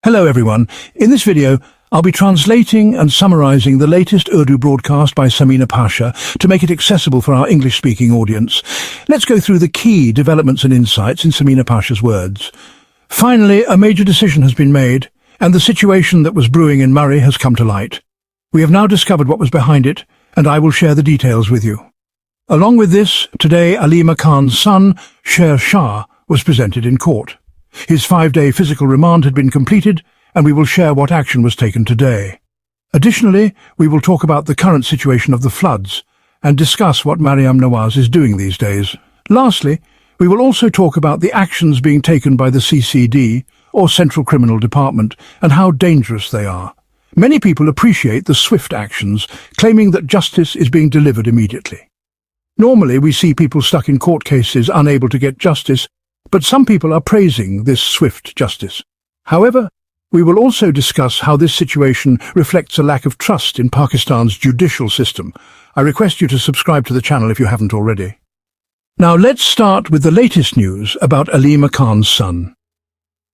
Hello everyone. In this video, I'll be translating and summarizing the latest Urdu broadcast by Samina Pasha to make it accessible for our English-speaking audience. Let's go through the key developments and insights in Samina Pasha's words. Finally, a major decision has been made, and the situation that was brewing in Murree has come to light. We have now discovered what was behind it, and I will share the details with you. Along with this, today Aleema Khan's son, Shah, was presented in court. His 5-day physical remand had been completed, and we will share what action was taken today. Additionally, we will talk about the current situation of the floods and discuss what Nawaz is doing these days. Lastly, we will also talk about the actions being taken by the CCD, or Central Criminal Department, and how dangerous they are. Many people appreciate the swift actions, claiming that justice is being delivered immediately. Normally, we see people stuck in court cases unable to get justice, but some people are praising this swift justice. However, we will also discuss how this situation reflects a lack of trust in Pakistan's judicial system. I request you to subscribe to the channel if you haven't already. Now let's start with the latest news about Aleema Khan's son.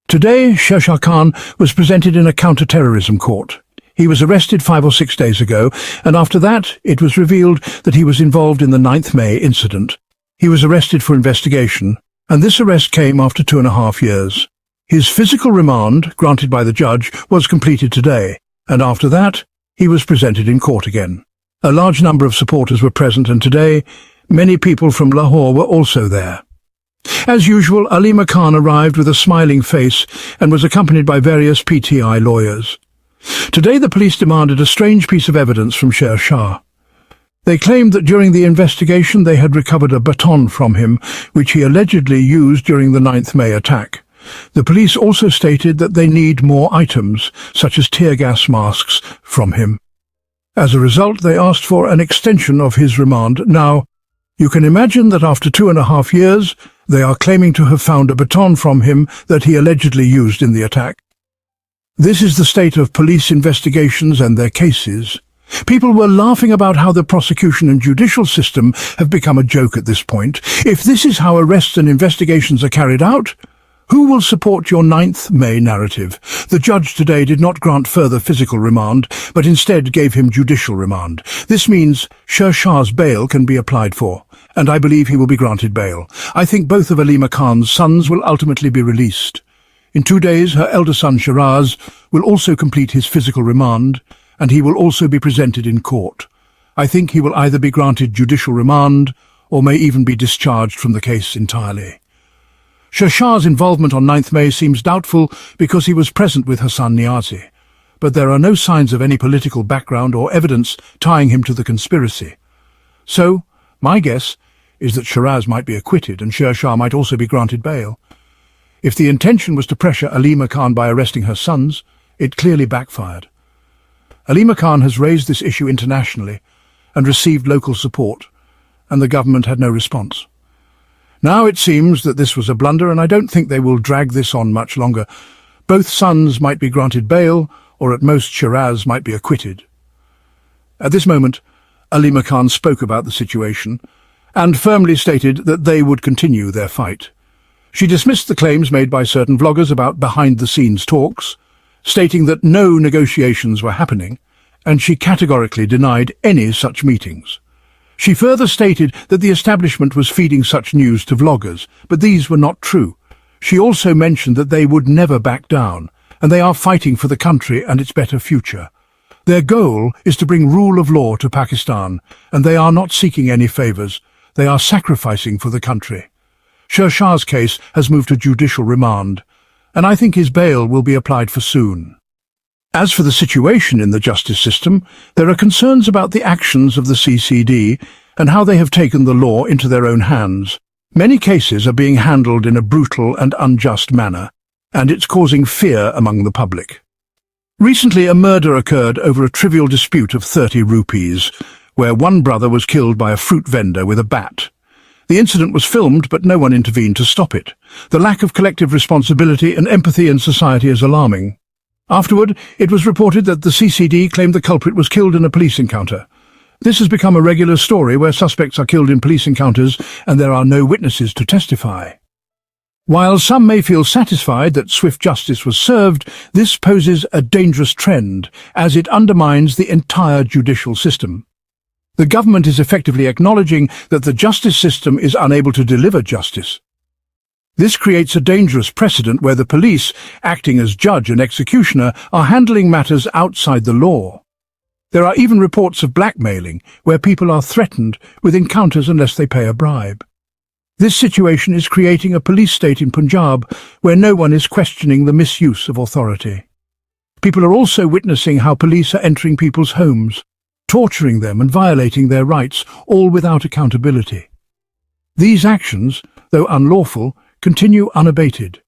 Today, Shah Khan was presented in a counter-terrorism court. He was arrested 5 or 6 days ago, and after that, it was revealed that he was involved in the 9th May incident. He was arrested for investigation, and this arrest came after 2.5 years. His physical remand, granted by the judge, was completed today, and after that, he was presented in court again. A large number of supporters were present, and today, many people from Lahore were also there. As usual, Aleema Khan arrived with a smiling face and was accompanied by various PTI lawyers. Today, the police demanded a strange piece of evidence from Shah. They claimed that during the investigation they had recovered a baton from him, which he allegedly used during the 9th May attack. The police also stated that they need more items, such as tear gas masks, from him. As a result, they asked for an extension of his remand. Now, you can imagine that after 2.5 years, they are claiming to have found a baton from him that he allegedly used in the attack. This is the state of police investigations and their cases. People were laughing about how the prosecution and judicial system have become a joke at this point. If this is how arrests and investigations are carried out, who will support your 9th May narrative? The judge today did not grant further physical remand, but instead gave him judicial remand. This means Shah's bail can be applied for, and I believe he will be granted bail. I think both of Aleema Khan's sons will ultimately be released. In 2 days, her elder son Shiraz will also complete his physical remand, and he will also be presented in court. I think he will either be granted judicial remand or may even be discharged from the case entirely. Shah's involvement on 9th May seems doubtful because he was present with her son Niazi, but there are no signs of any political background or evidence tying him to the conspiracy. So, my guess is that Shiraz might be acquitted and Shah might also be granted bail. If the intention was to pressure Aleema Khan by arresting her sons, it clearly backfired. Aleema Khan has raised this issue internationally and received local support, and the government had no response. Now it seems that this was a blunder, and I don't think they will drag this on much longer. Both sons might be granted bail, or at most Shiraz might be acquitted. At this moment, Aleema Khan spoke about the situation and firmly stated that they would continue their fight. She dismissed the claims made by certain vloggers about behind-the-scenes talks, stating that no negotiations were happening, and she categorically denied any such meetings. She further stated that the establishment was feeding such news to vloggers, but these were not true. She also mentioned that they would never back down, and they are fighting for the country and its better future. Their goal is to bring rule of law to Pakistan, and they are not seeking any favors. They are sacrificing for the country. Shah's case has moved to judicial remand, and I think his bail will be applied for soon. As for the situation in the justice system, there are concerns about the actions of the CCD and how they have taken the law into their own hands. Many cases are being handled in a brutal and unjust manner, and it's causing fear among the public. Recently, a murder occurred over a trivial dispute of 30 rupees, where one brother was killed by a fruit vendor with a bat. The incident was filmed, but no one intervened to stop it. The lack of collective responsibility and empathy in society is alarming. Afterward, it was reported that the CCD claimed the culprit was killed in a police encounter. This has become a regular story where suspects are killed in police encounters and there are no witnesses to testify. While some may feel satisfied that swift justice was served, this poses a dangerous trend as it undermines the entire judicial system. The government is effectively acknowledging that the justice system is unable to deliver justice. This creates a dangerous precedent where the police, acting as judge and executioner, are handling matters outside the law. There are even reports of blackmailing, where people are threatened with encounters unless they pay a bribe. This situation is creating a police state in Punjab where no one is questioning the misuse of authority. People are also witnessing how police are entering people's homes, torturing them and violating their rights, all without accountability. These actions, though unlawful, continue unabated.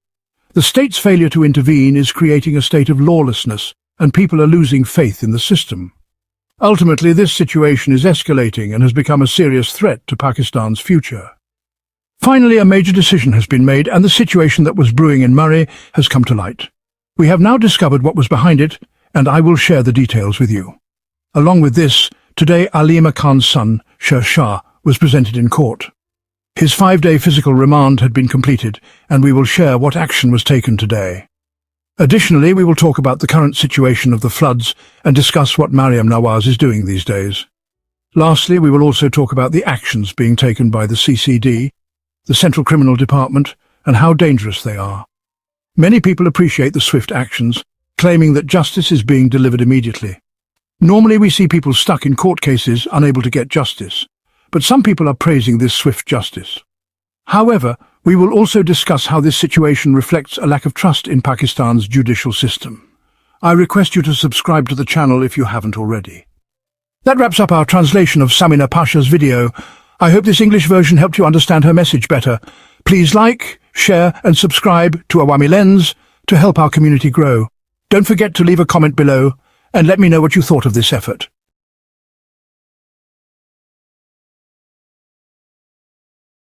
The state's failure to intervene is creating a state of lawlessness, and people are losing faith in the system. Ultimately, this situation is escalating and has become a serious threat to Pakistan's future. Finally, a major decision has been made, and the situation that was brewing in Murree has come to light. We have now discovered what was behind it, and I will share the details with you. Along with this, today Aleema Khan's son, Shah, was presented in court. His 5-day physical remand had been completed, and we will share what action was taken today. Additionally, we will talk about the current situation of the floods and discuss what Nawaz is doing these days. Lastly, we will also talk about the actions being taken by the CCD, the Central Criminal Department, and how dangerous they are. Many people appreciate the swift actions, claiming that justice is being delivered immediately. Normally we see people stuck in court cases, unable to get justice, but some people are praising this swift justice. However, we will also discuss how this situation reflects a lack of trust in Pakistan's judicial system. I request you to subscribe to the channel if you haven't already. That wraps up our translation of Samina Pasha's video. I hope this English version helped you understand her message better. Please like, share and subscribe to Awami Lens to help our community grow. Don't forget to leave a comment below and let me know what you thought of this effort.